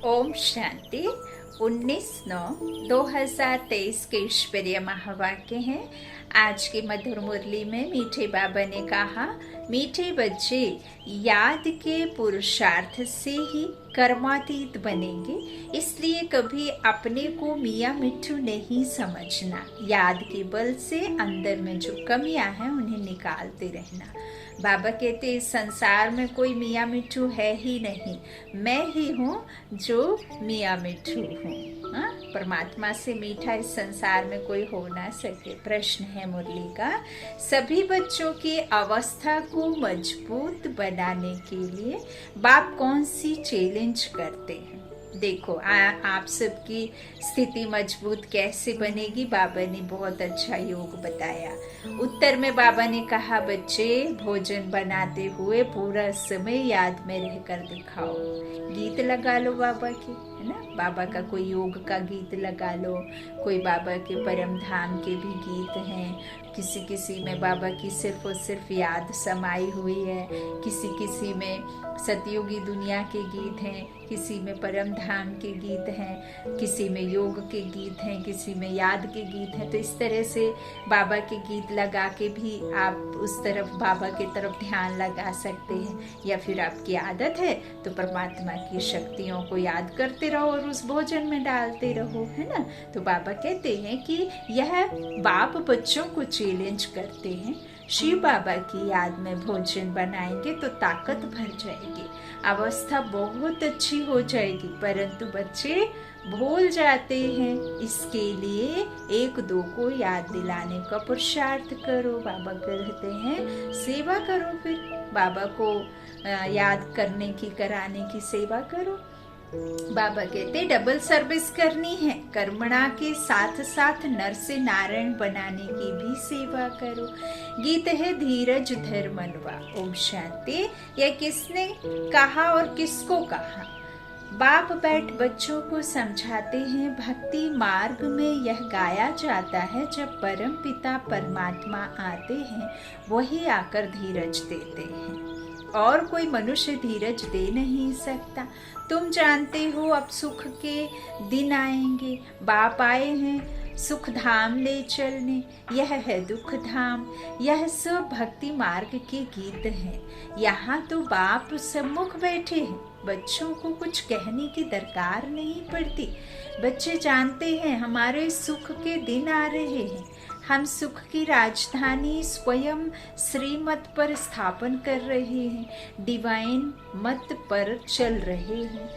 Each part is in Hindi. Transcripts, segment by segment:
ओम शांति 19/9/2023 के ईश्वरीय महावाक्य हैं। आज की मधुर मुरली में मीठे बाबा ने कहा, मीठे बच्चे याद के पुरुषार्थ से ही कर्मातीत बनेंगे, इसलिए कभी अपने को मियाँ मिट्ठू नहीं समझना। याद के बल से अंदर में जो कमियां हैं उन्हें निकालते रहना। बाबा कहते इस संसार में कोई मियाँ मिट्ठू है ही नहीं, मैं ही हूँ जो मियाँ मिट्ठू हूँ। परमात्मा से मीठा इस संसार में कोई हो ना सके। प्रश्न है मुरली का, सभी बच्चों की अवस्था को मजबूत बनाने के लिए बाप कौन सी चैलेंज करते हैं? देखो आप सबकी स्थिति मजबूत कैसे बनेगी, बाबा ने बहुत अच्छा योग बताया। उत्तर में बाबा ने कहा, बच्चे भोजन बनाते हुए पूरा समय याद में रहकर दिखाओ। गीत लगा लो बाबा के, है ना, बाबा का कोई योग का गीत लगा लो, कोई बाबा के परम धाम के भी गीत हैं। किसी में बाबा की सिर्फ और सिर्फ याद समाई हुई है, किसी में सतयुगी दुनिया के गीत हैं, किसी में परम धाम के गीत हैं, किसी में योग के गीत हैं, किसी में याद के गीत हैं। तो इस तरह से बाबा के गीत लगा के भी आप उस तरफ बाबा की तरफ ध्यान लगा सकते हैं। या फिर आपकी आदत है तो परमात्मा की शक्तियों को याद करते रहो और उस भोजन में डालते रहो, है ना। तो बाबा कहते हैं कि यह बाप बच्चों को चैलेंज करते हैं, शिव बाबा की याद में भोजन बनाएंगे तो ताकत भर जाएगी, अवस्था बहुत अच्छी हो जाएगी। परंतु बच्चे भूल जाते हैं, इसके लिए एक दो को याद दिलाने का पुरुषार्थ करो। बाबा कहते हैं सेवा करो, फिर बाबा को याद करने की कराने की सेवा करो। बाबा कहते डबल सर्विस करनी है, कर्मणा के साथ साथ नर से नारायण बनाने की भी सेवा करो। गीत है धीरज धर मनवा। ओम शांति। यह किसने कहा और किसको कहा? बाप बैठ बच्चों को समझाते हैं, भक्ति मार्ग में यह गाया जाता है, जब परम पिता परमात्मा आते हैं वही आकर धीरज देते हैं, और कोई मनुष्य धीरज दे नहीं सकता। तुम जानते हो अब सुख के दिन आएंगे, बाप आए हैं सुख धाम ले चलने, यह है दुख धाम। यह सब भक्ति मार्ग के गीत हैं। यहाँ तो बाप सम्मुख बैठे हैं, बच्चों को कुछ कहने की दरकार नहीं पड़ती। बच्चे जानते हैं हमारे सुख के दिन आ रहे हैं, हम सुख की राजधानी स्वयं श्रीमत पर स्थापन कर रहे हैं, डिवाइन मत पर चल रहे हैं।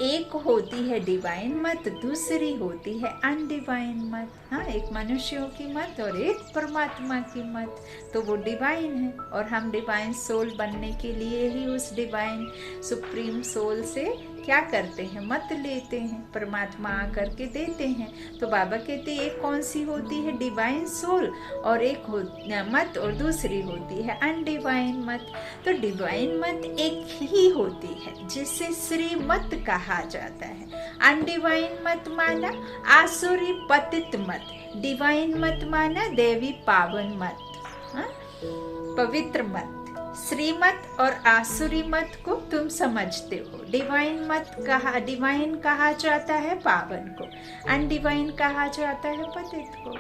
एक होती है डिवाइन मत, दूसरी होती है अनडिवाइन मत। हाँ, एक मनुष्यों की मत और एक परमात्मा की मत। तो वो डिवाइन है और हम डिवाइन सोल बनने के लिए ही उस डिवाइन सुप्रीम सोल से क्या करते हैं, मत लेते हैं, परमात्मा आकर के देते हैं। तो बाबा कहते हैं एक कौन सी होती है डिवाइन सोल, और एक मत, और दूसरी होती है अनडिवाइन मत। तो डिवाइन मत एक ही होती है जिसे श्रीमत कहा जाता है। अनडिवाइन मत माना आसुरी पतित मत, डिवाइन मत माना देवी पावन मत, पवित्र मत। श्रीमत और आसुरी मत को तुम समझते हो। डिवाइन कहा जाता है पावन को, अनडिवाइन कहा जाता है पतित को।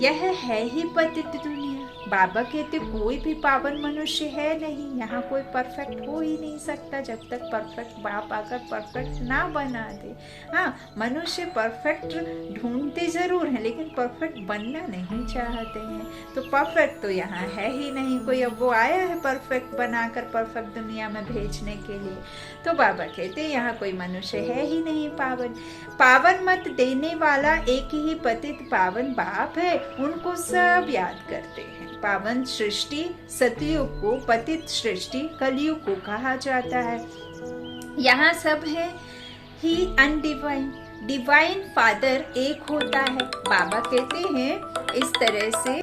यह है ही पतित दुनिया। बाबा कहते कोई भी पावन मनुष्य है नहीं, यहाँ कोई परफेक्ट हो ही नहीं सकता जब तक परफेक्ट बाप आकर परफेक्ट ना बना दे। हाँ, मनुष्य परफेक्ट ढूंढते जरूर हैं लेकिन परफेक्ट बनना नहीं चाहते हैं। तो परफेक्ट तो यहाँ है ही नहीं कोई, अब वो आया है परफेक्ट बनाकर परफेक्ट दुनिया में भेजने के लिए। तो बाबा कहते यहाँ कोई मनुष्य है ही नहीं पावन। पावन मत देने वाला एक ही पतित पावन बाप है, उनको सब याद करते हैं। पावन सृष्टि सतयुग को, पतित सृष्टि कलयुग को कहा जाता है। यहाँ सब है ही अनडिवाइन। डिवाइन फादर एक होता है। बाबा कहते हैं इस तरह से,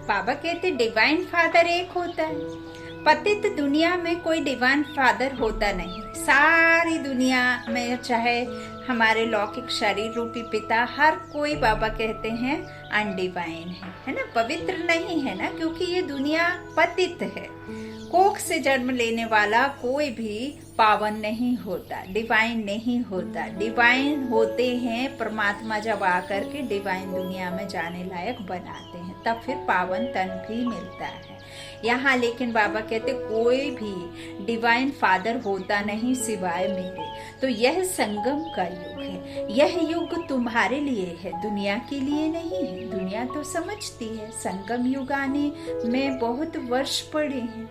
बाबा कहते डिवाइन फादर एक होता है। पतित दुनिया में कोई डिवाइन फादर होता नहीं। सारी दुनिया में चाहे हमारे लौकिक शरीर रूपी पिता, हर कोई बाबा कहते हैं अनडिवाइन है ना, पवित्र नहीं है ना, क्योंकि ये दुनिया पतित है। कोख से जन्म लेने वाला कोई भी पावन नहीं होता, डिवाइन नहीं होता। डिवाइन होते हैं परमात्मा जब आकर के डिवाइन दुनिया में जाने लायक बनाते हैं, तब फिर पावन तन भी मिलता है यहाँ। लेकिन बाबा कहते कोई भी डिवाइन फादर होता नहीं सिवाय मेरे। तो यह संगम का युग है, यह युग तुम्हारे लिए है, दुनिया के लिए नहीं है। दुनिया तो समझती है संगम युग आने में बहुत वर्ष पड़े हैं।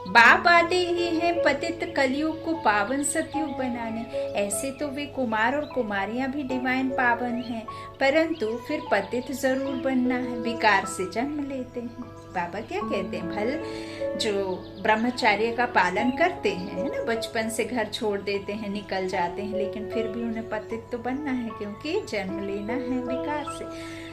बाप आते ही हैं पतित कलयुग को पावन सतयुग बनाने। ऐसे तो वे कुमार और कुमारियां भी डिवाइन पावन हैं, परंतु फिर पतित जरूर बनना है, विकार से जन्म लेते हैं। बाबा क्या कहते हैं, भल जो ब्रह्मचर्य का पालन करते हैं है ना, बचपन से घर छोड़ देते हैं, निकल जाते हैं, लेकिन फिर भी उन्हें पतित तो बनना है, क्योंकि जन्म लेना है विकार से।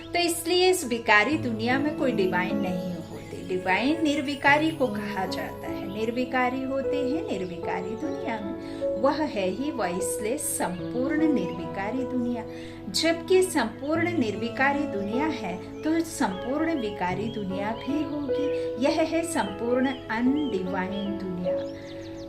तो इसलिए इस विकारी दुनिया में कोई डिवाइन नहीं होते। डिवाइन निर्विकारी को कहा जाता है, निर्विकारी होते हैं निर्विकारी दुनिया में। वह है ही वह, इसलिए संपूर्ण निर्विकारी दुनिया। जबकि संपूर्ण निर्विकारी दुनिया है तो संपूर्ण विकारी दुनिया भी होगी। यह है संपूर्ण अनडिवाइन दुनिया।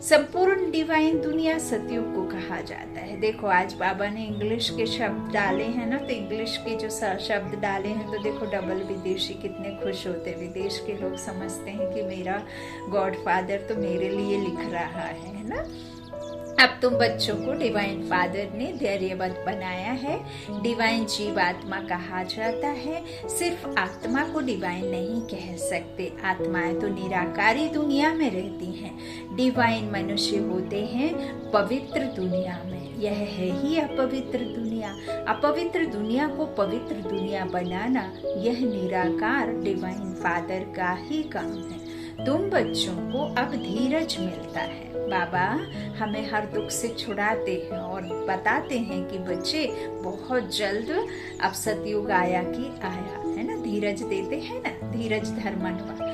संपूर्ण डिवाइन दुनिया सतयुग को कहा जाता है। देखो आज बाबा ने इंग्लिश के शब्द डाले हैं ना, तो इंग्लिश के जो शब्द डाले हैं तो देखो डबल विदेशी कितने खुश होते। विदेश के लोग समझते हैं कि मेरा गॉड फादर तो मेरे लिए लिख रहा है ना। अब तुम बच्चों को डिवाइन फादर ने धैर्यवत बनाया है। डिवाइन जीवात्मा कहा जाता है। सिर्फ आत्मा को डिवाइन नहीं कह सकते, आत्माएं तो निराकारी दुनिया में रहती हैं। डिवाइन मनुष्य होते हैं पवित्र दुनिया में। यह है ही अपवित्र दुनिया। अपवित्र दुनिया को पवित्र दुनिया बनाना यह निराकार डिवाइन फादर का ही काम है। तुम बच्चों को अब धीरज मिलता है। बाबा हमें हर दुख से छुड़ाते हैं और बताते हैं कि बच्चे बहुत जल्द अब सतयुग आया कि आया है ना, धीरज देते हैं ना, धीरज धर्मन्वा।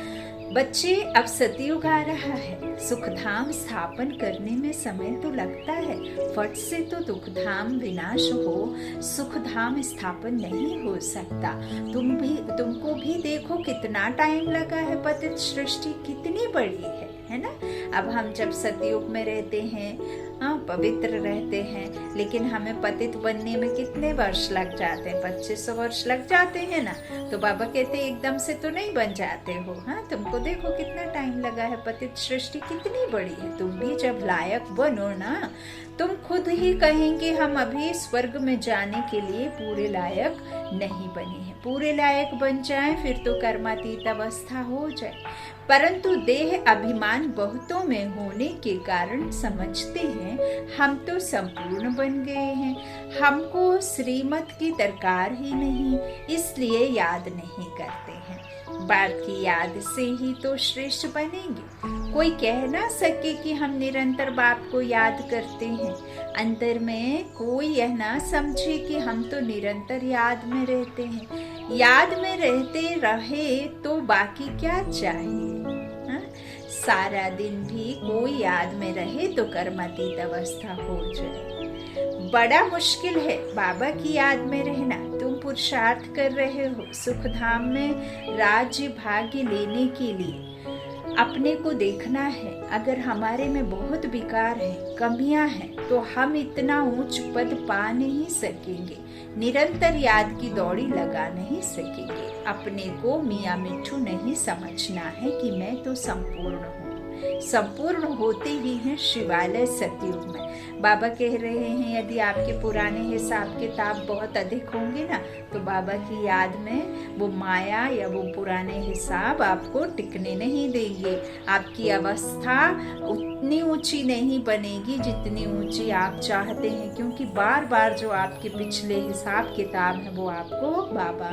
बच्चे अब सतयुग आ रहा है, सुखधाम स्थापन करने में समय तो लगता है। फट से तो दुखधाम विनाश हो, सुखधाम स्थापन नहीं हो सकता। तुमको भी देखो कितना टाइम लगा है, पतित सृष्टि कितनी बड़ी है ना। अब हम जब सतयुग में रहते हैं, पवित्र रहते हैं, लेकिन हमें पतित बनने में कितने वर्ष लग जाते हैं, 2500 वर्ष लग जाते हैं ना। तो बाबा कहते हैं एकदम से तो नहीं बन जाते हो। हाँ, तुमको देखो कितना टाइम लगा है, पतित सृष्टि कितनी बड़ी है। तुम भी जब लायक बनो ना, तुम खुद ही कहेंगे हम अभी स्वर्ग में जाने के लिए पूरे लायक नहीं बने हैं। पूरे लायक बन जाएं फिर तो कर्मातीत अवस्था हो जाए। परंतु देह अभिमान बहुतों में होने के कारण समझते हैं हम तो संपूर्ण बन गए हैं, हमको श्रीमत की दरकार ही नहीं, इसलिए याद नहीं करते हैं। बाप की याद से ही तो श्रेष्ठ बनेंगे। कोई कह ना सके कि हम निरंतर बाप को याद करते हैं। अंतर में कोई यह ना समझे कि हम तो निरंतर याद में रहते हैं। याद में रहते रहे तो बाकी क्या चाहिए। सारा दिन भी कोई याद में रहे तो कर्मातीत अवस्था हो जाए। बड़ा मुश्किल है बाबा की याद में रहना। तुम पुरुषार्थ कर रहे हो सुखधाम में राज्य भाग्य लेने के लिए। अपने को देखना है, अगर हमारे में बहुत विकार है, कमियां हैं, तो हम इतना ऊंच पद पा नहीं सकेंगे, निरंतर याद की दौड़ी लगा नहीं सकेंगे। अपने को मियाँ मिट्ठू नहीं समझना है कि मैं तो संपूर्ण हूँ। संपूर्ण होते ही हैं शिवालय सतयुग में। बाबा कह रहे हैं यदि आपके पुराने हिसाब किताब बहुत अधिक होंगे ना, तो बाबा की याद में वो माया या वो पुराने हिसाब आपको टिकने नहीं देंगे। आपकी अवस्था उतनी ऊंची नहीं बनेगी जितनी ऊंची आप चाहते हैं, क्योंकि बार बार जो आपके पिछले हिसाब किताब है वो आपको बाबा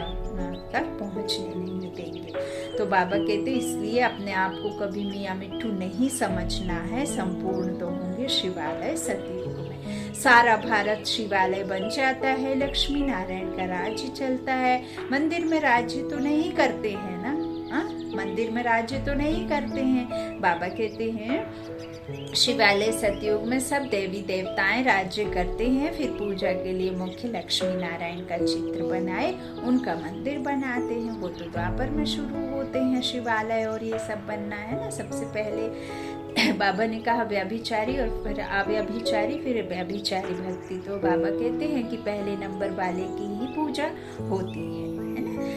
तक पहुंचने नहीं देंगे। तो बाबा कहते इसलिए अपने आप को कभी मियाँ मिट्ठू नहीं समझना है। संपूर्ण तो होंगे शिवालय सतयुग में। सारा भारत शिवालय बन जाता है, लक्ष्मी नारायण का राज्य चलता है। मंदिर में राज्य तो नहीं करते हैं ना, मंदिर में राज्य तो नहीं करते हैं। बाबा कहते हैं शिवालय सतयुग में सब देवी देवताएं राज्य करते हैं, फिर पूजा के लिए मुख्य लक्ष्मी नारायण का चित्र बनाए उनका मंदिर बनाते हैं। वो तो द्वापर में शुरू होते हैं शिवालय और ये सब बनना, है ना। सबसे पहले बाबा ने कहा व्यभिचारी और फिर अव्यभिचारी, फिर व्यभिचारी भक्ति। तो बाबा कहते हैं कि पहले नंबर वाले की ही पूजा होती है ना।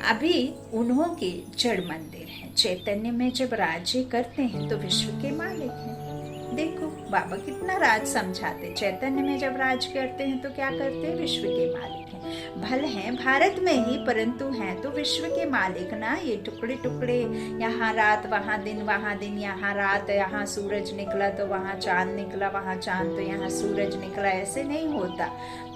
अभी उन्हों के जड़ मंदिर हैं। चैतन्य में जब राज्य करते हैं तो विश्व के मालिक हैं। देखो बाबा कितना राज समझाते। चैतन्य में जब राज करते हैं तो क्या करते हैं, विश्व के मालिक हैं। भले हैं भारत में ही, परंतु हैं तो विश्व के मालिक ना। ये टुकड़े टुकड़े, यहाँ रात वहाँ दिन, वहाँ दिन यहाँ रात, यहाँ सूरज निकला तो वहाँ चांद निकला, वहाँ चांद तो यहाँ सूरज निकला, ऐसे नहीं होता।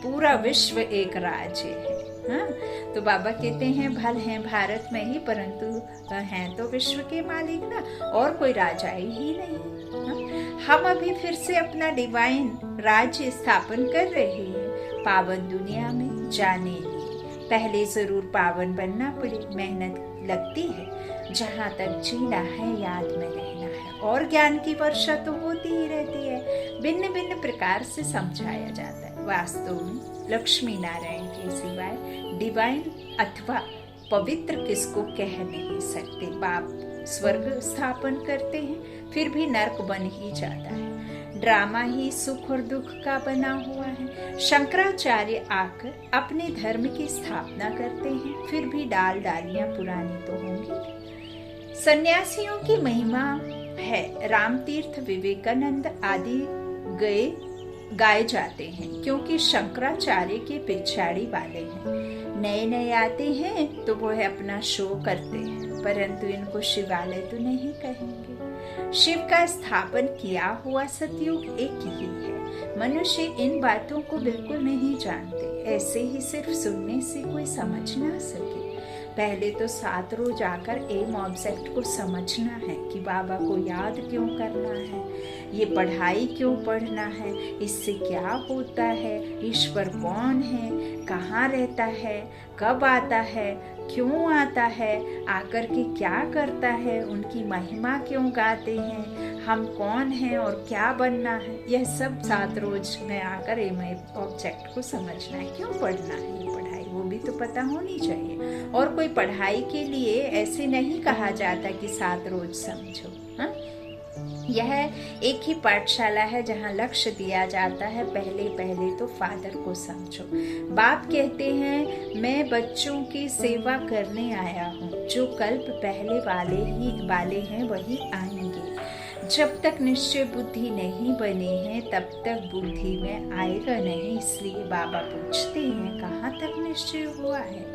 पूरा विश्व एक राज्य है। हाँ, तो बाबा कहते हैं भल हैं भारत में ही, परंतु हैं तो विश्व के मालिक ना, और कोई राजा ही नहीं। हाँ? हम अभी फिर से अपना डिवाइन राज्य स्थापन कर रहे हैं पावन दुनिया में जाने लिए। पहले जरूर पावन बनना पड़े, मेहनत लगती है। जहाँ तक जीना है याद में रहना है, और ज्ञान की वर्षा तो होती ही रहती है। भिन्न भिन्न प्रकार से समझाया जाता है। वास्तव में लक्ष्मी नारायण के सिवाय डिवाइन अथवा पवित्र किसको कह नहीं सकते। बाप स्वर्ग स्थापन करते हैं, फिर भी नर्क बन ही जाता है। ड्रामा ही सुख और दुख का बना हुआ है। शंकराचार्य आकर अपने धर्म की स्थापना करते हैं, फिर भी डाल डालियां पुरानी तो होंगी। सन्यासियों की महिमा है। रामतीर्थ, विवेकानंद आदि गाए जाते हैं, क्योंकि शंकराचार्य के पिछाड़ी वाले हैं। नए नए आते हैं तो वो है अपना शो करते हैं, परंतु इनको शिवालय तो नहीं कहेंगे। शिव का स्थापन किया हुआ सतयुग एक ही है। मनुष्य इन बातों को बिल्कुल नहीं जानते, ऐसे ही सिर्फ सुनने से कोई समझ ना सके। पहले तो 7 रोज आकर एम ऑब्जेक्ट को समझना है कि बाबा को याद क्यों करना है, ये पढ़ाई क्यों पढ़ना है, इससे क्या होता है, ईश्वर कौन है, कहाँ रहता है, कब आता है, क्यों आता है, आकर के क्या करता है, उनकी महिमा क्यों गाते हैं, हम कौन हैं और क्या बनना है। यह सब 7 रोज में आकर एम ऑब्जेक्ट को समझना है। क्यों पढ़ना है ये पढ़ाई, वो भी तो पता होनी चाहिए। और कोई पढ़ाई के लिए ऐसे नहीं कहा जाता कि 7 रोज समझो। हाँ? यह एक ही पाठशाला है जहाँ लक्ष्य दिया जाता है, पहले पहले तो फादर को समझो। बाप कहते हैं मैं बच्चों की सेवा करने आया हूँ, जो कल्प पहले वाले हैं वही आएंगे। जब तक निश्चय बुद्धि नहीं बनी है तब तक बुद्धि में आएगा नहीं। इसलिए बाबा पूछते हैं कहाँ तक निश्चय हुआ है।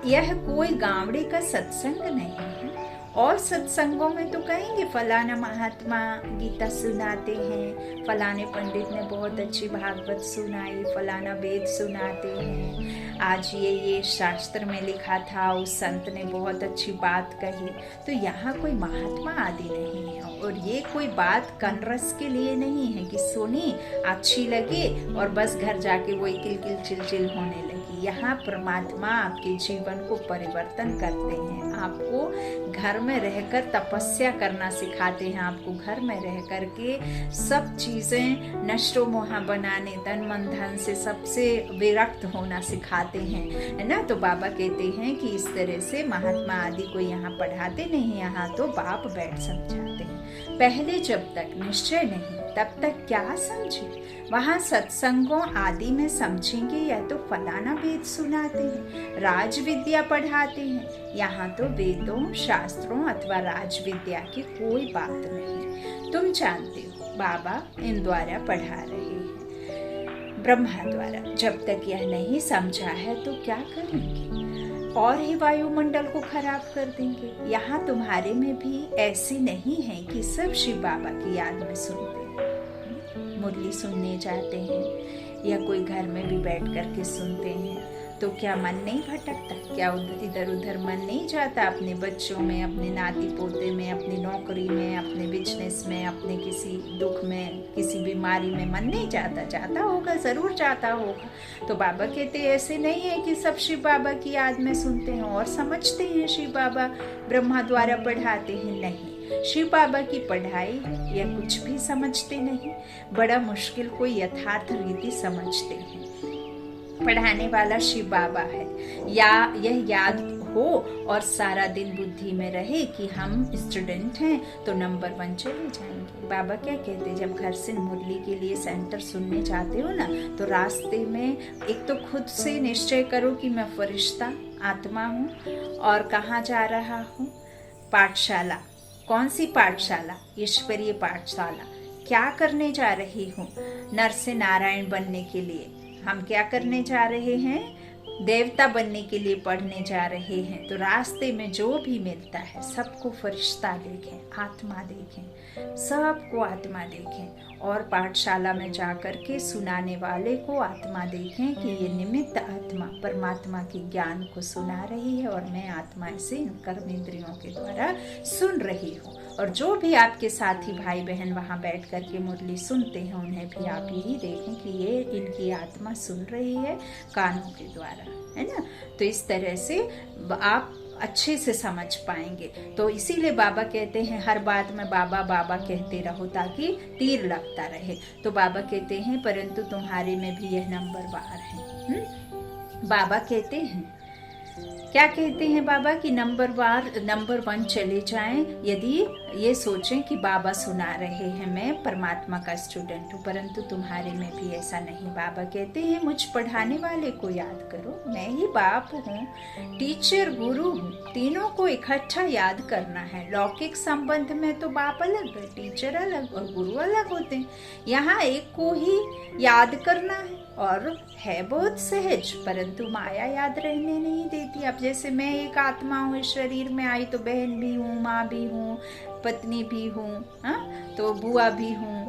यह कोई गावड़े का सत्संग नहीं है। और सत्संगों में तो कहेंगे फलाना महात्मा गीता सुनाते हैं, फलाने पंडित ने बहुत अच्छी भागवत सुनाई, फलाना वेद सुनाते हैं, आज ये शास्त्र में लिखा था, उस संत ने बहुत अच्छी बात कही। तो यहाँ कोई महात्मा आदि नहीं है, और ये कोई बात कनरस के लिए नहीं है कि सुनी अच्छी लगे और बस घर जाके वही किलकिल चिलचिल होने लगी। यहाँ परमात्मा आपके जीवन को परिवर्तन करते हैं, आपको घर में रहकर तपस्या करना सिखाते हैं, आपको घर में रह करके सब चीजें नष्टो मोहा बनाने, तन मन धन से सबसे विरक्त होना सिखाते हैं, है ना। तो बाबा कहते हैं कि इस तरह से महात्मा आदि को यहाँ पढ़ाते नहीं, यहाँ तो बाप बैठ समझाते हैं। पहले जब तक निश्चय नहीं तब तक क्या समझे। वहाँ सत्संगों आदि में समझेंगे या तो फलाना वेद सुनाते हैं, राज विद्या पढ़ाते हैं। यहाँ तो वेदों, शास्त्रों अथवा राज विद्या की कोई बात नहीं। तुम जानते हो बाबा इन द्वारा पढ़ा रहे हैं, ब्रह्मा द्वारा। जब तक यह नहीं समझा है तो क्या करेंगे, और ही वायुमंडल को खराब कर देंगे। यहाँ तुम्हारे में भी ऐसे नहीं है कि सब शिव बाबा की याद में सुनते हैं, मुरली सुनने जाते हैं या कोई घर में भी बैठ करके सुनते हैं, तो क्या मन नहीं भटकता, क्या इधर उधर मन नहीं जाता, अपने बच्चों में, अपने नाती पोते में, अपनी नौकरी में, अपने बिजनेस में, अपने किसी दुख में, किसी बीमारी में मन नहीं जाता। जाता होगा, जरूर जाता होगा। तो बाबा कहते ऐसे नहीं है कि सब शिव बाबा की याद में सुनते हैं और समझते हैं शिव बाबा ब्रह्मा द्वारा पढ़ाते हैं, नहीं। शिव बाबा की पढ़ाई यह कुछ भी समझते नहीं, बड़ा मुश्किल कोई यथार्थ रीति समझते हैं। पढ़ाने वाला शिव बाबा है, या यह याद हो और सारा दिन बुद्धि में रहे कि हम स्टूडेंट हैं तो नंबर 1 चले जाएंगे। बाबा क्या कहते हैं, जब घर से मुरली के लिए सेंटर सुनने जाते हो ना, तो रास्ते में एक तो खुद से निश्चय करो कि मैं फरिश्ता आत्मा हूँ और कहाँ जा रहा हूँ। पाठशाला, कौन सी पाठशाला? ईश्वरीय पाठशाला। क्या करने जा रही हूँ? नर से नारायण बनने के लिए। हम क्या करने जा रहे हैं? देवता बनने के लिए पढ़ने जा रहे हैं। तो रास्ते में जो भी मिलता है सबको फरिश्ता देखें, आत्मा देखें, सबको आत्मा देखें। और पाठशाला में जाकर के सुनाने वाले को आत्मा देखें कि ये निमित्त आत्मा परमात्मा के ज्ञान को सुना रही है और मैं आत्मा से इन कर्मेंद्रियों के द्वारा सुन रही हूँ। और जो भी आपके साथी भाई बहन वहाँ बैठ कर के मुरली सुनते हैं, उन्हें भी आप यही देखें कि ये इनकी आत्मा सुन रही है कानों के द्वारा, है ना। तो इस तरह से आप अच्छे से समझ पाएंगे। तो इसीलिए बाबा कहते हैं हर बात में बाबा बाबा कहते रहो ताकि तीर लगता रहे। तो बाबा कहते हैं परंतु तुम्हारे में भी यह नंबरवार है। बाबा कहते हैं, क्या कहते हैं बाबा कि नंबर 1 चले जाएं, यदि ये सोचें कि बाबा सुना रहे हैं मैं परमात्मा का स्टूडेंट हूँ, परंतु तुम्हारे में भी ऐसा नहीं। बाबा कहते हैं मुझ पढ़ाने वाले को याद करो, मैं ही बाप हूँ, टीचर गुरु हूँ, तीनों को इकट्ठा याद करना है। लौकिक संबंध में तो बाप अलग है, टीचर अलग और गुरु अलग होते हैं। यहाँ एक को ही याद करना है और है बहुत सहज, परंतु माया याद रहने नहीं देती। अब जैसे मैं एक आत्मा हूँ, इस शरीर में आई तो बहन भी हूँ, माँ भी हूँ, पत्नी भी हूँ, तो बुआ भी हूँ,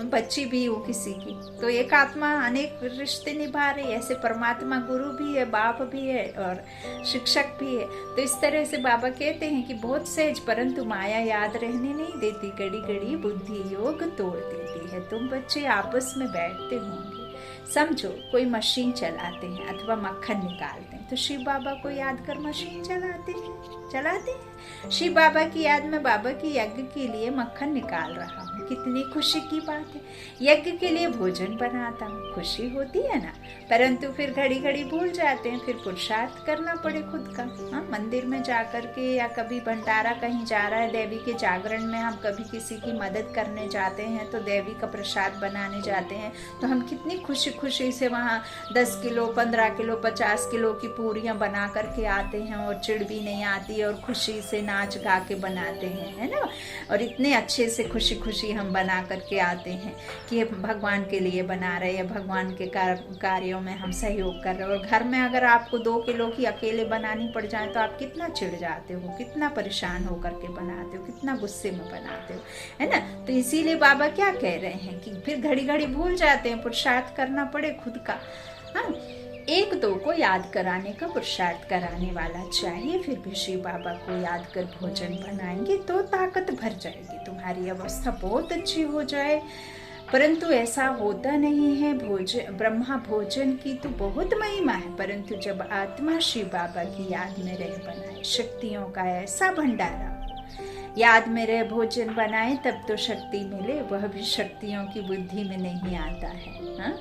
बच्ची भी हूँ किसी की। तो एक आत्मा अनेक रिश्ते निभा रही है। ऐसे परमात्मा गुरु भी है, बाप भी है और शिक्षक भी है। तो इस तरह से बाबा कहते हैं कि बहुत सहज, परंतु माया याद रहने नहीं देती, घड़ी घड़ी बुद्धि योग तोड़ देती है। तुम बच्चे आपस में बैठते होंगे, समझो कोई मशीन चलाते हैं अथवा मक्खन निकालते हैं, तो शिव बाबा को याद कर मशीन चलाते हैं। शिव बाबा की याद में बाबा की यज्ञ के लिए मक्खन निकाल रहा हूँ, कितनी खुशी की बात है। यज्ञ के लिए भोजन बनाता हूँ, खुशी होती है ना। परंतु फिर घड़ी घड़ी भूल जाते हैं, फिर पुरुषार्थ करना पड़े खुद का। मंदिर में जा कर के या कभी भंडारा कहीं जा रहा है, देवी के जागरण में हम कभी किसी की मदद करने जाते हैं, तो देवी का प्रसाद बनाने जाते हैं, तो हम कितनी खुशी से वहाँ 10 किलो 15 किलो 50 किलो की पूरियाँ बना करके आते हैं और चिड़ भी नहीं आती और खुशी से नाच गा के बनाते हैं, है ना। और इतने अच्छे से खुशी हम बना करके आते हैं कि भगवान के लिए बना रहे हैं, भगवान के कार्यों में हम सहयोग कर रहे हैं। और घर में अगर आपको 2 किलो की अकेले बनानी पड़ जाए तो आप कितना चिढ़ जाते हो, कितना परेशान होकर के बनाते हो, कितना गुस्से में बनाते हो, है ना। तो इसीलिए बाबा क्या कह रहे हैं कि फिर घड़ी घड़ी भूल जाते हैं, पुरुषार्थ करना पड़े खुद का। एक दो को याद कराने का पुरुषार्थ कराने वाला चाहिए। फिर भी शिव बाबा को याद कर भोजन बनाएंगे तो ताकत भर जाएगी, तुम्हारी अवस्था बहुत अच्छी हो जाए। परंतु ऐसा होता नहीं है। ब्रह्मा भोजन की तो बहुत महिमा है, परंतु जब आत्मा शिव बाबा की याद में रह बनाए, शक्तियों का ऐसा भंडारा, याद में रह भोजन बनाए तब तो शक्ति मिले, वह भी शक्तियों की बुद्धि में नहीं आता है।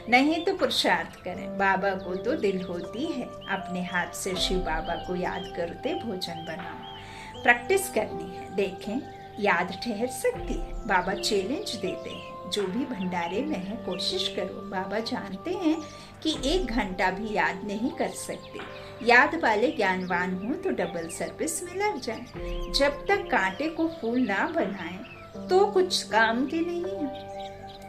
नहीं तो पुरुषार्थ करें। बाबा को तो दिल होती है, अपने हाथ से शिव बाबा को याद करते भोजन बनाओ। प्रैक्टिस करनी है, देखें याद ठहर सकती है। बाबा चैलेंज देते हैं, जो भी भंडारे में है कोशिश करो। बाबा जानते हैं कि 1 घंटा भी याद नहीं कर सकते। याद वाले ज्ञानवान हो तो डबल सर्विस में लग जाए। जब तक कांटे को फूल ना बनाए तो कुछ काम के नहीं है।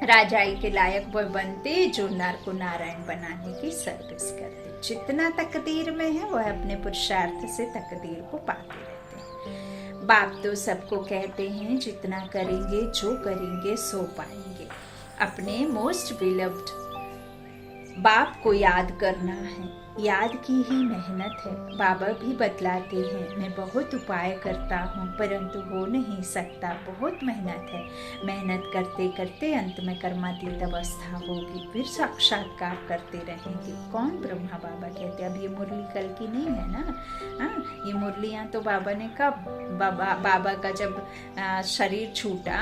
राजाई के लायक वह बनते जो नर को नारायण बनाने की सर्विस करते। जितना तकदीर में है वह अपने पुरुषार्थ से तकदीर को पाते रहते हैं। बाप तो सबको कहते हैं जितना करेंगे जो करेंगे सो पाएंगे। अपने मोस्ट बिलव्ड बाप को याद करना है। याद की ही मेहनत है। बाबा भी बतलाते हैं, मैं बहुत उपाय करता हूँ परंतु हो नहीं सकता, बहुत मेहनत है। मेहनत करते करते अंत में कर्मातीत अवस्था होगी, फिर साक्षात्कार करते रहेंगे। कौन? ब्रह्मा बाबा कहते। अब ये मुरली कल की नहीं है ना। हाँ, ये मुरलियाँ तो बाबा ने कब, बाबा का जब शरीर छूटा,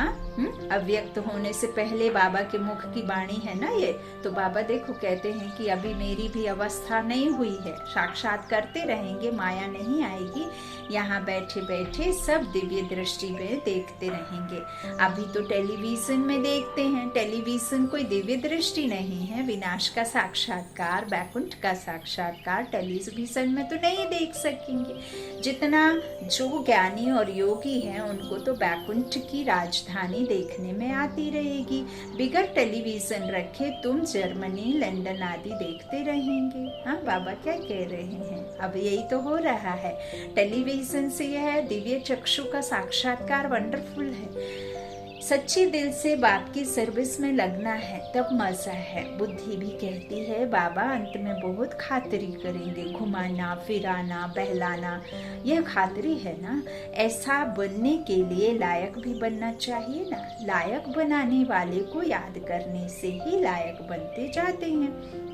अव्यक्त होने से पहले बाबा के मुख की वाणी है ना ये। तो बाबा देखो कहते हैं कि अभी मेरी भी अवस्था नहीं हुई है, साक्षात करते रहेंगे, माया नहीं आएगी। यहाँ बैठे बैठे सब दिव्य दृष्टि में देखते रहेंगे। अभी तो टेलीविजन में देखते हैं, टेलीविजन कोई दिव्य दृष्टि नहीं है। विनाश का साक्षात्कार, बैकुंठ का साक्षात्कार टेलीविजन में तो नहीं देख सकेंगे। जितना जो ज्ञानी और योगी हैं उनको तो बैकुंठ की राजधानी देखने में आती रहेगी। बिगर टेलीविजन रखे तुम जर्मनी, लंदन आदि देखते रहेंगे। हाँ, बाबा क्या कह रहे हैं? अब यही तो हो रहा है। टेलीविजन से यह दिव्य चक्षु का साक्षात्कार वंडरफुल है। सच्चे दिल से बाप की सर्विस में लगना है, तब मजा है। बुद्धि भी कहती है बाबा अंत में बहुत खातिरी करेंगे, घुमाना फिराना बहलाना, यह खातिरी है ना। ऐसा बनने के लिए लायक भी बनना चाहिए ना। लायक बनाने वाले को याद करने से ही लायक बनते जाते हैं।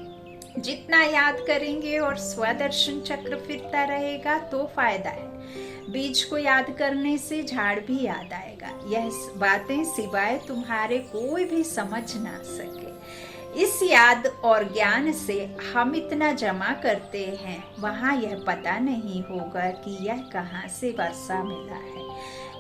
जितना याद करेंगे और स्वदर्शन चक्र फिरता रहेगा तो फायदा है। बीज को याद करने से झाड़ भी याद आएगा। यह बातें सिवाय तुम्हारे कोई भी समझ ना सके। इस याद और ज्ञान से हम इतना जमा करते हैं, वहाँ यह पता नहीं होगा कि यह कहाँ से वर्षा मिला है।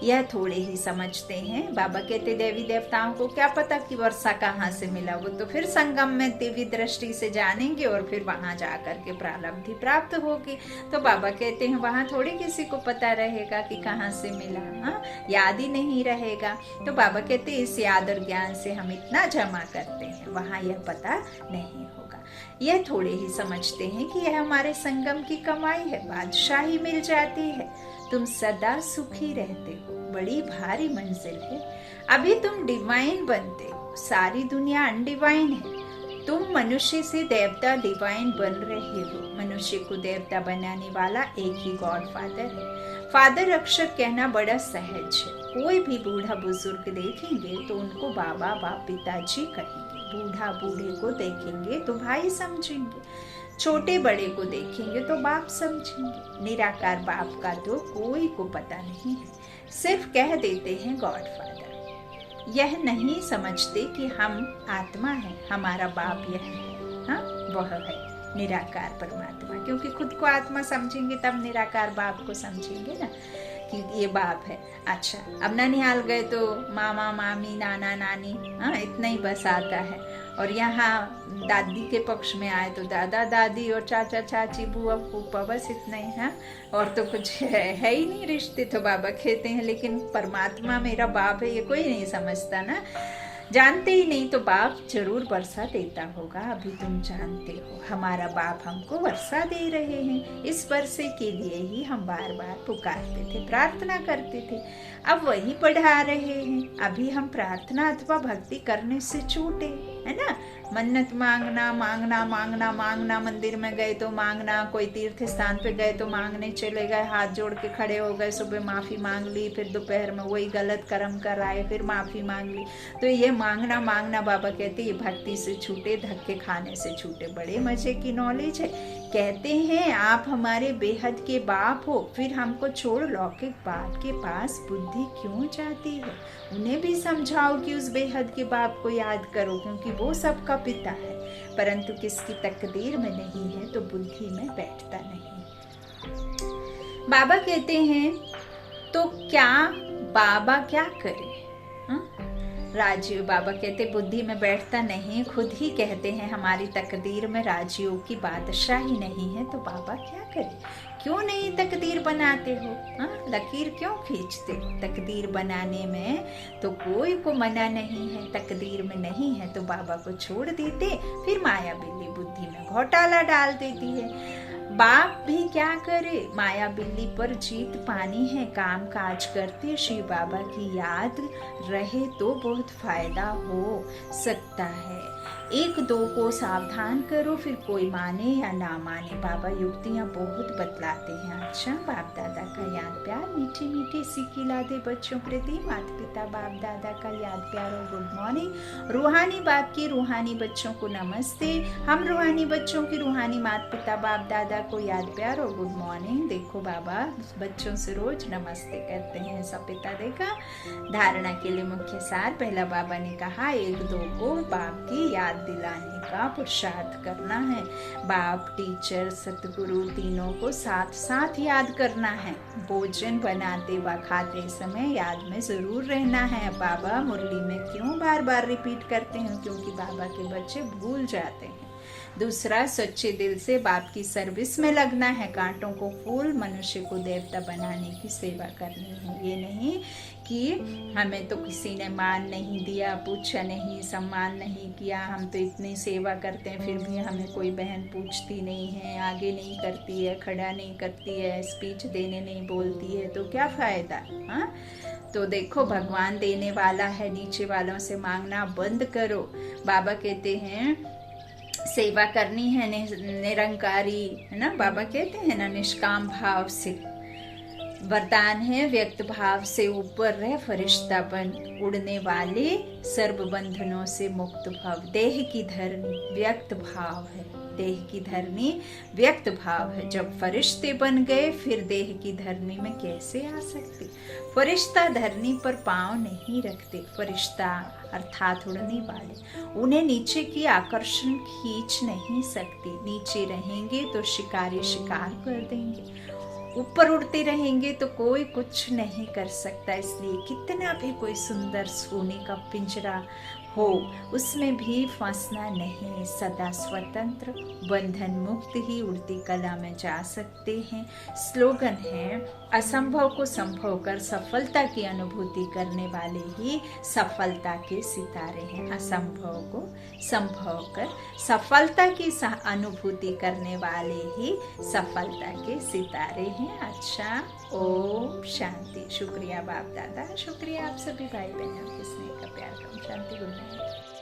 यह थोड़े ही समझते हैं। बाबा कहते देवी देवताओं को क्या पता कि वर्षा कहाँ से मिला, वो तो फिर संगम में दिव्य दृष्टि से जानेंगे और फिर वहां जाकर के प्रारब्धि प्राप्त होगी। तो बाबा कहते हैं वहां थोड़ी किसी को पता रहेगा कि कहाँ से मिला। हाँ, याद ही नहीं रहेगा। तो बाबा कहते इस याद और ज्ञान से हम इतना जमा करते हैं, वहां यह पता नहीं होगा। यह थोड़े ही समझते हैं कि यह हमारे संगम की कमाई है, बादशाही मिल जाती है, तुम सदा सुखी रहते हो, बड़ी भारी मंजिल है। अभी तुम डिवाइन बनते हो, सारी दुनिया अनडिवाइन है। तुम मनुष्य से देवता डिवाइन बन रहे हो। मनुष्य को देवता बनाने वाला एक ही गॉड फादर है। फादर अक्षर कहना बड़ा सहज है। कोई भी बूढ़ा बुजुर्ग देखेंगे तो उनको बाबा बाप पिताजी कहेंगे। बूढ़ा बूढ़े को देखेंगे तो भाई समझेंगे, छोटे बड़े को देखेंगे तो बाप समझेंगे। निराकार बाप का तो कोई को पता नहीं है, सिर्फ कह देते हैं गॉड फादर। यह नहीं समझते कि हम आत्मा है, हमारा बाप यह है। हाँ, वह है निराकार परमात्मा। क्योंकि खुद को आत्मा समझेंगे तब निराकार बाप को समझेंगे ना कि ये बाप है। अच्छा, अब ननिहाल गए तो मामा मामी नाना नानी, हाँ, इतना ही बस आता है। और यहाँ दादी के पक्ष में आए तो दादा दादी और चाचा चाची बुआ फूफा, बस इतना ही है। और तो कुछ है ही नहीं रिश्ते। तो बाबा कहते हैं लेकिन परमात्मा मेरा बाप है, ये कोई नहीं समझता ना, जानते ही नहीं। तो बाप जरूर वर्षा देता होगा। अभी तुम जानते हो हमारा बाप हमको वर्षा दे रहे हैं। इस वर्षे के लिए ही हम बार बार पुकारते थे, प्रार्थना करते थे, अब वही बढ़ा रहे हैं। अभी हम प्रार्थना अथवा भक्ति करने से छूटे, है ना। मन्नत मांगना मांगना मांगना मांगना, मंदिर में गए तो मांगना, कोई तीर्थ स्थान पे गए तो मांगने चले गए, हाथ जोड़ के खड़े हो गए, सुबह माफी मांग ली, फिर दोपहर में वही गलत कर्म कर आए, फिर माफी मांग ली। तो ये मांगना मांगना बाबा कहते ये भक्ति से छूटे, धक्के खाने से छूटे। बड़े मजे की नॉलेज है। कहते हैं आप हमारे बेहद के बाप हो, फिर हमको छोड़ लौकिक बाप के पास बुद्धि क्यों जाती है। उन्हें भी समझाओ कि उस बेहद के बाप को याद करो, क्योंकि वो सबका पिता है। परंतु किसकी तकदीर में नहीं है तो बुद्धि में बैठता नहीं। बाबा कहते हैं तो क्या बाबा क्या करे। राजयोग बाबा कहते बुद्धि में बैठता नहीं, खुद ही कहते हैं हमारी तकदीर में राजयोग की बादशाही नहीं है, तो बाबा क्या करे। क्यों नहीं तकदीर बनाते हो, लकीर क्यों खींचते हो। तकदीर बनाने में तो कोई को मना नहीं है, तकदीर में नहीं है तो बाबा को छोड़ देते, फिर माया बिल्ली बुद्धि में घोटाला डाल देती है। बाप भी क्या करे, माया बिल्ली पर जीत पानी है। काम काज करते श्री बाबा की याद रहे तो बहुत फायदा हो सकता है। एक दो को सावधान करो, फिर कोई माने या ना माने। बाबा युक्तियाँ बहुत बतलाते हैं। अच्छा, बाप दादा का याद प्यार, मीठी मीठी सीखी लादे बच्चों प्रति, माता पिता बाप दादा का याद प्यार और गुड मॉर्निंग। रूहानी बाप की रूहानी बच्चों को नमस्ते। हम रूहानी बच्चों की रूहानी माता पिता बाप दादा को याद प्यार और गुड मॉर्निंग। देखो बाबा बच्चों से रोज नमस्ते करते हैं। सब पिता देखा। धारणा के लिए मुख्य सार, पहला बाबा ने कहा एक दो को बाप की याद दिलाने का पुरुषार्थ करना है। बाप, टीचर, सतगुरु तीनों को साथ साथ याद करना है। भोजन बनाते व खाते समय याद में जरूर रहना है। बाबा मुरली में क्यों बार बार रिपीट करते हैं? क्योंकि बाबा के बच्चे भूल जाते हैं। दूसरा, सच्चे दिल से बाप की सर्विस में लगना है। कांटों को फूल, मनुष्य को देवता बनाने की सेवा करनी है। ये नहीं कि हमें तो किसी ने मान नहीं दिया, पूछा नहीं, सम्मान नहीं किया, हम तो इतनी सेवा करते हैं फिर भी हमें कोई बहन पूछती नहीं है, आगे नहीं करती है, खड़ा नहीं करती है, स्पीच देने नहीं बोलती है, तो क्या फायदा? हाँ, तो देखो भगवान देने वाला है, नीचे वालों से मांगना बंद करो। बाबा कहते हैं सेवा करनी है निरंकारी, है ना। बाबा कहते हैं ना निष्काम भाव से। वरदान है व्यक्त भाव से ऊपर रह फरिश्ता बन, उड़ने वाले सर्व बंधनों से मुक्त भव। देह की धरनी व्यक्त भाव है, देह की धरनी व्यक्त भाव है। जब फरिश्ते बन गए फिर देह की धरनी में कैसे आ सकते? फरिश्ता धरनी पर पांव नहीं रखते। फरिश्ता अर्थात उड़ने वाले, उन्हें नीचे की आकर्षण खींच नहीं सकती। नीचे रहेंगे तो शिकारी शिकार कर देंगे, ऊपर उड़ते रहेंगे तो कोई कुछ नहीं कर सकता। इसलिए कितना भी कोई सुंदर सोने का पिंजरा हो, उसमें भी फंसना नहीं। सदा स्वतंत्र, बंधन मुक्त ही उड़ती कला में जा सकते हैं। स्लोगन है असंभव को संभव कर सफलता की अनुभूति करने वाले ही सफलता के सितारे हैं। असंभव को संभव कर सफलता की अनुभूति करने वाले ही सफलता के सितारे हैं। अच्छा, ओम शांति। शुक्रिया बाप दादा, शुक्रिया आप सभी भाई बहनों के स्नेह का प्यार का। शांति, गुड नाइट।